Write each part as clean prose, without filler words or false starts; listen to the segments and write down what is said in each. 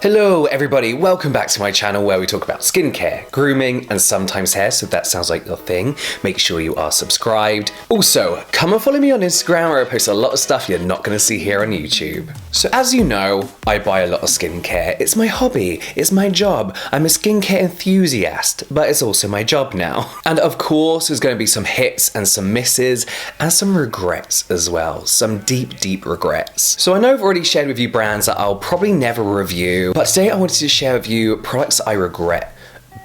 Hello everybody, welcome back to my channel where we talk about skincare, grooming, and sometimes hair, so if that sounds like your thing, make sure you are subscribed. Also, come and follow me on Instagram where I post a lot of stuff you're not going to see here on YouTube. So as you know, I buy a lot of skincare. It's my hobby, it's my job. I'm a skincare enthusiast, but it's also my job now. And of course, there's going to be some hits and some misses, and some regrets as well. Some deep regrets. So I know I've already shared with you brands that I'll probably never review, but today I wanted to share with you products I regret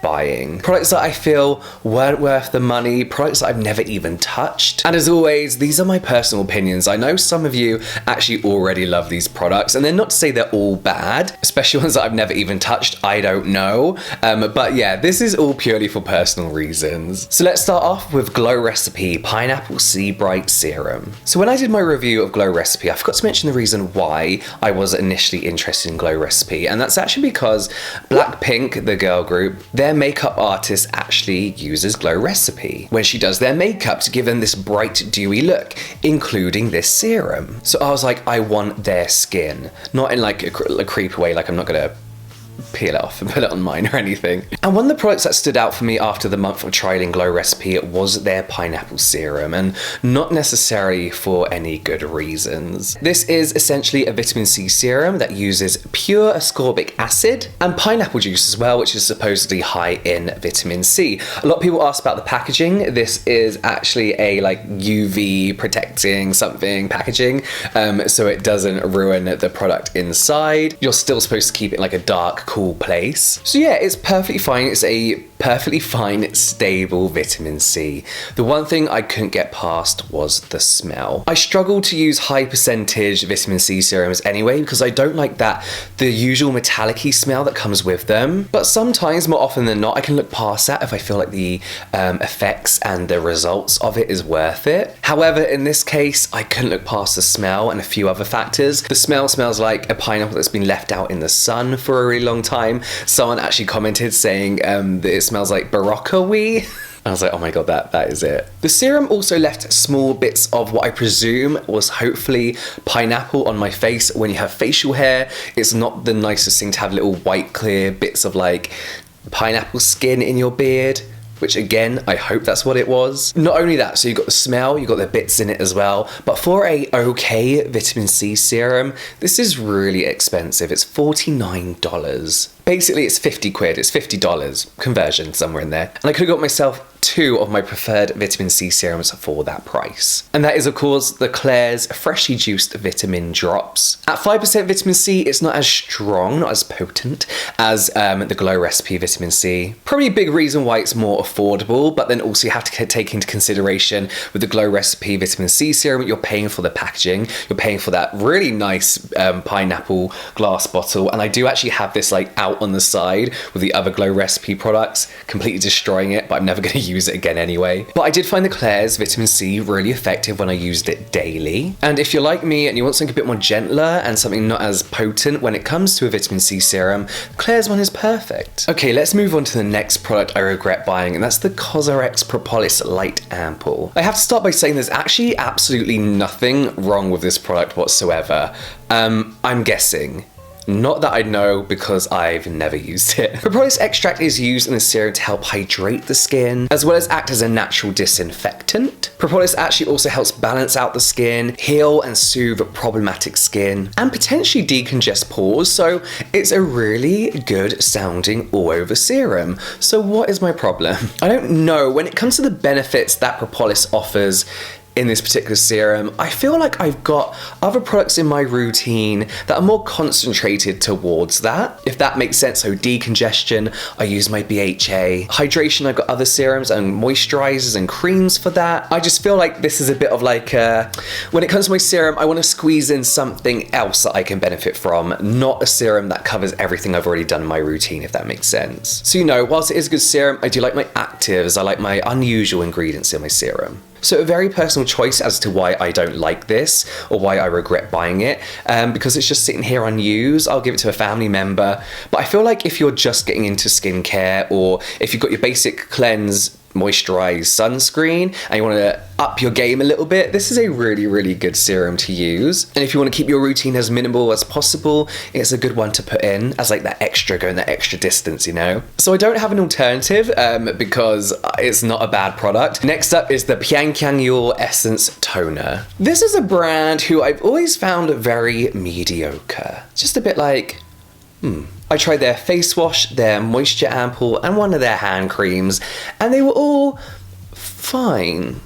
buying. Products that I feel weren't worth the money, products that I've never even touched. And as always, these are my personal opinions. I know some of you actually already love these products, and they're not to say they're all bad, especially ones that I've never even touched, I don't know. But yeah, this is all purely for personal reasons. So let's start off with Glow Recipe Pineapple Sea Bright Serum. So when I did my review of Glow Recipe, I forgot to mention the reason why I was initially interested in Glow Recipe, and that's actually because Blackpink, the girl group, their makeup artist actually uses Glow Recipe when she does their makeup to give them this bright, dewy look, including this serum. So I was like, I want their skin. Not in like a creepy way, like I'm not gonna peel it off and put it on mine or anything. And one of the products that stood out for me after the month of trialing Glow Recipe was their pineapple serum, and not necessarily for any good reasons. This is essentially a vitamin C serum that uses pure ascorbic acid and pineapple juice as well, which is supposedly high in vitamin C. A lot of people ask about the packaging. This is actually a like UV protecting something packaging, so it doesn't ruin the product inside. You're still supposed to keep it in like a dark, cool place. So yeah, it's perfectly fine. It's a perfectly fine, stable vitamin C. The one thing I couldn't get past was the smell. I struggle to use high percentage vitamin C serums anyway because I don't like the usual metallic-y smell that comes with them. But sometimes, more often than not, I can look past that if I feel like the effects and the results of it is worth it. However, in this case, I couldn't look past the smell and a few other factors. The smell smells like a pineapple that's been left out in the sun for a really long time. Someone actually commented saying that it smells like Barocca-wee. I was like, oh my god, that is it. The serum also left small bits of what I presume was hopefully pineapple on my face. When you have facial hair, it's not the nicest thing to have little white clear bits of like pineapple skin in your beard, which again, I hope that's what it was. Not only that, so you got the smell, you got the bits in it as well, but for a okay vitamin C serum, this is really expensive. It's $49. Basically, it's 50 quid, it's $50, conversion somewhere in there. And I could have got myself 2 of my preferred vitamin C serums for that price. And that is, of course, the Klairs freshly juiced vitamin drops. At 5% vitamin C, it's not as strong, not as potent as the Glow Recipe vitamin C. Probably a big reason why it's more affordable, but then also you have to take into consideration with the Glow Recipe vitamin C serum, you're paying for the packaging, you're paying for that really nice pineapple glass bottle. And I do actually have this like out on the side with the other Glow Recipe products, completely destroying it, but I'm never going to use it again anyway. But I did find the Klairs vitamin C really effective when I used it daily. And if you're like me and you want something a bit more gentler and something not as potent when it comes to a vitamin C serum, the Klairs one is perfect. Okay, let's move on to the next product I regret buying, and that's the COSRX Propolis Light Ampoule. I have to start by saying there's actually absolutely nothing wrong with this product whatsoever. I'm guessing. Not that I know because I've never used it. Propolis extract is used in the serum to help hydrate the skin, as well as act as a natural disinfectant. Propolis actually also helps balance out the skin, heal and soothe problematic skin, and potentially decongest pores, so it's a really good sounding all-over serum. So what is my problem? I don't know. When it comes to the benefits that Propolis offers in this particular serum, I feel like I've got other products in my routine that are more concentrated towards that, if that makes sense. So decongestion, I use my BHA. Hydration, I've got other serums and moisturizers and creams for that. I just feel like this is a bit of like, when it comes to my serum, I want to squeeze in something else that I can benefit from, not a serum that covers everything I've already done in my routine, if that makes sense. So, you know, whilst it is a good serum, I do like my actives, I like my unusual ingredients in my serum. So a very personal choice as to why I don't like this or why I regret buying it, because it's just sitting here unused. I'll give it to a family member. But I feel like if you're just getting into skincare, or if you've got your basic cleanse moisturized sunscreen and you want to up your game a little bit, this is a really, really good serum to use. And if you want to keep your routine as minimal as possible, it's a good one to put in as like that extra, going that extra distance, you know? So I don't have an alternative because it's not a bad product. Next up is the Pyongyang Essence Toner. This is a brand who I've always found very mediocre. Just a bit like, I tried their face wash, their moisture ampoule, and one of their hand creams, and they were all fine.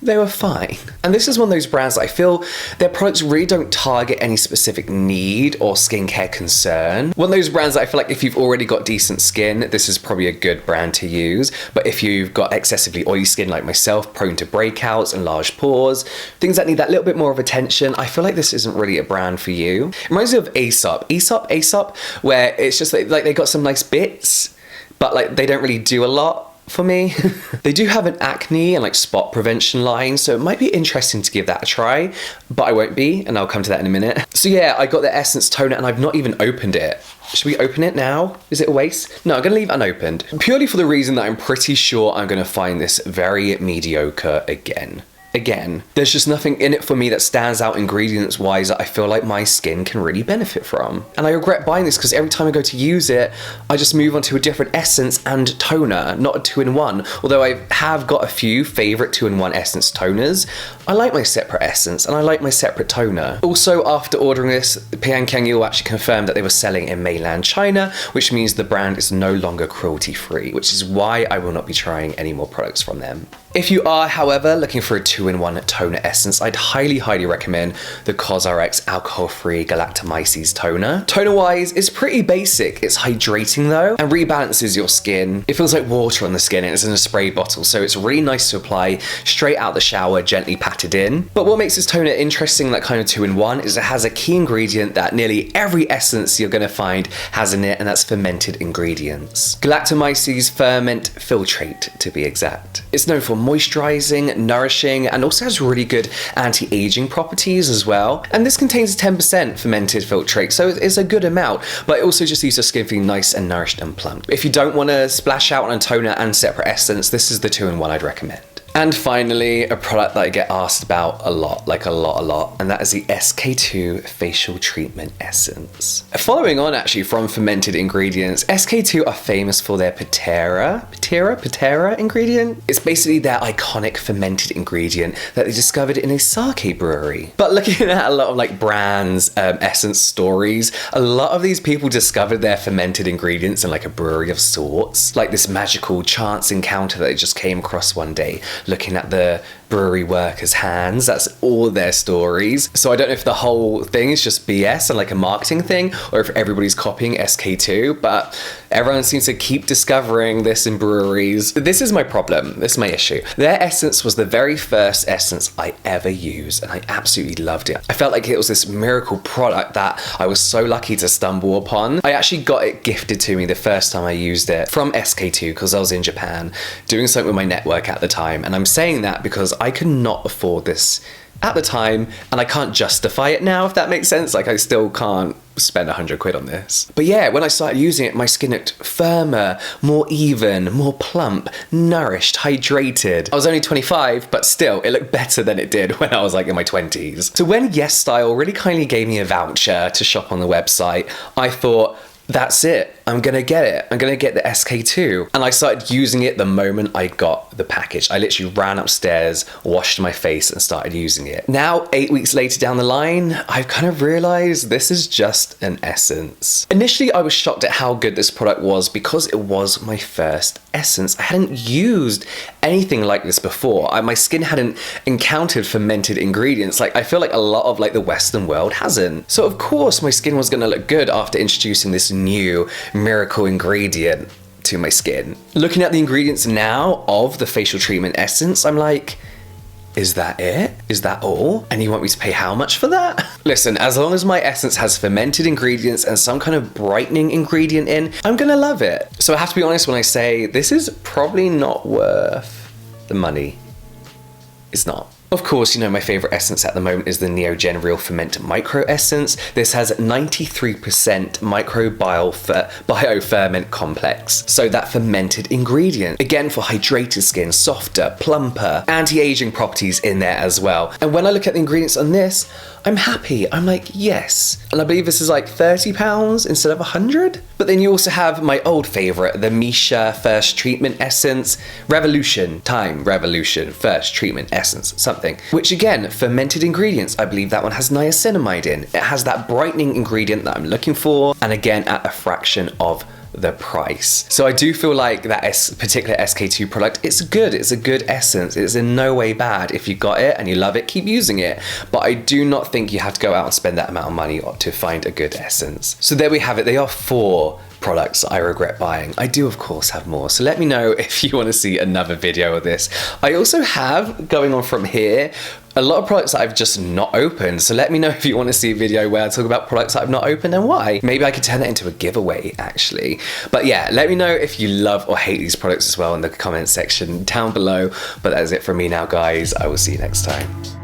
They were fine. And this is one of those brands that I feel their products really don't target any specific need or skincare concern. One of those brands that I feel like if you've already got decent skin, this is probably a good brand to use. But if you've got excessively oily skin like myself, prone to breakouts and large pores, things that need that little bit more of attention, I feel like this isn't really a brand for you. It reminds me of Aesop, where it's just like they got some nice bits, but like they don't really do a lot for me. They do have an acne and like spot prevention line, so it might be interesting to give that a try, but I won't be, and I'll come to that in a minute. So yeah, I got the Essence Toner and I've not even opened it. Should we open it now? Is it a waste? No, I'm gonna leave it unopened. Purely for the reason that I'm pretty sure I'm gonna find this very mediocre again. There's just nothing in it for me that stands out ingredients wise that I feel like my skin can really benefit from. And I regret buying this because every time I go to use it, I just move on to a different essence and toner, not a 2-in-1. Although I have got a few favorite 2-in-1 essence toners, I like my separate essence and I like my separate toner. Also, after ordering this, Pyongyang actually confirmed that they were selling in mainland China, which means the brand is no longer cruelty free, which is why I will not be trying any more products from them. If you are, however, looking for a 2-in-1 toner essence, I'd highly recommend the COSRX alcohol-free Galactomyces toner. Toner-wise, it's pretty basic. It's hydrating though, and rebalances your skin. It feels like water on the skin and it's in a spray bottle, so it's really nice to apply straight out the shower, gently patted in. But what makes this toner interesting, that kind of 2-in-1, is it has a key ingredient that nearly every essence you're gonna find has in it, and that's fermented ingredients. Galactomyces Ferment Filtrate, to be exact. It's known for moisturizing, nourishing, and also has really good anti-aging properties as well. And this contains 10% fermented filtrate, so it's a good amount, but it also just leaves your skin feeling nice and nourished and plump. If you don't want to splash out on a toner and separate essence, this is the 2-in-1 I'd recommend. And finally, a product that I get asked about a lot, like a lot, and that is the SK2 Facial Treatment Essence. Following on actually from fermented ingredients, SK2 are famous for their Patera ingredient. It's basically their iconic fermented ingredient that they discovered in a sake brewery. But looking at a lot of like brands, essence stories, a lot of these people discovered their fermented ingredients in like a brewery of sorts, like this magical chance encounter that they just came across one day, looking at the brewery workers' hands. That's all their stories. So I don't know if the whole thing is just BS and like a marketing thing, or if everybody's copying SK2, but everyone seems to keep discovering this in breweries. This is my problem. This is my issue. Their essence was the very first essence I ever used, and I absolutely loved it. I felt like it was this miracle product that I was so lucky to stumble upon. I actually got it gifted to me the first time I used it from SK2 because I was in Japan doing something with my network at the time. And I'm saying that because I could not afford this at the time, and I can't justify it now, if that makes sense. Like, I still can't spend 100 quid on this. But yeah, when I started using it, my skin looked firmer, more even, more plump, nourished, hydrated. I was only 25, but still, it looked better than it did when I was like in my 20s. So when YESSTYLE really kindly gave me a voucher to shop on the website, I thought, that's it. I'm gonna get it. I'm gonna get the SK2. And I started using it the moment I got the package. I literally ran upstairs, washed my face, and started using it. Now, 8 weeks later down the line, I've kind of realized this is just an essence. Initially, I was shocked at how good this product was because it was my first essence. I hadn't used anything like this before. My skin hadn't encountered fermented ingredients. Like, I feel like a lot of like the Western world hasn't. So of course my skin was gonna look good after introducing this new miracle ingredient to my skin. Looking at the ingredients now of the facial treatment essence, I'm like, is that it? Is that all? And you want me to pay how much for that? Listen, as long as my essence has fermented ingredients and some kind of brightening ingredient in, I'm gonna love it. So I have to be honest when I say this is probably not worth the money. It's not. Of course, you know, my favorite essence at the moment is the NEOGEN Real Ferment Micro Essence. This has 93% microbial ferment complex. So that fermented ingredient, again for hydrated skin, softer, plumper, anti-aging properties in there as well. And when I look at the ingredients on this, I'm happy. I'm like, yes. And I believe this is like £30 instead of 100. But then you also have my old favorite, the MISSHA First Treatment Essence, Revolution First Treatment Essence, something. Which again, fermented ingredients. I believe that one has niacinamide in. It has that brightening ingredient that I'm looking for. And again, at a fraction of the price. So I do feel like that particular SK2 product, it's good. It's a good essence. It's in no way bad. If you got it and you love it, keep using it. But I do not think you have to go out and spend that amount of money to find a good essence. So there we have it. They are 4 products I regret buying. I do of course have more, so let me know if you want to see another video of this. I also have, going on from here, a lot of products that I've just not opened, so let me know if you want to see a video where I talk about products that I've not opened and why. Maybe I could turn that into a giveaway actually. But yeah, let me know if you love or hate these products as well in the comment section down below. But that is it from me now, guys. I will see you next time.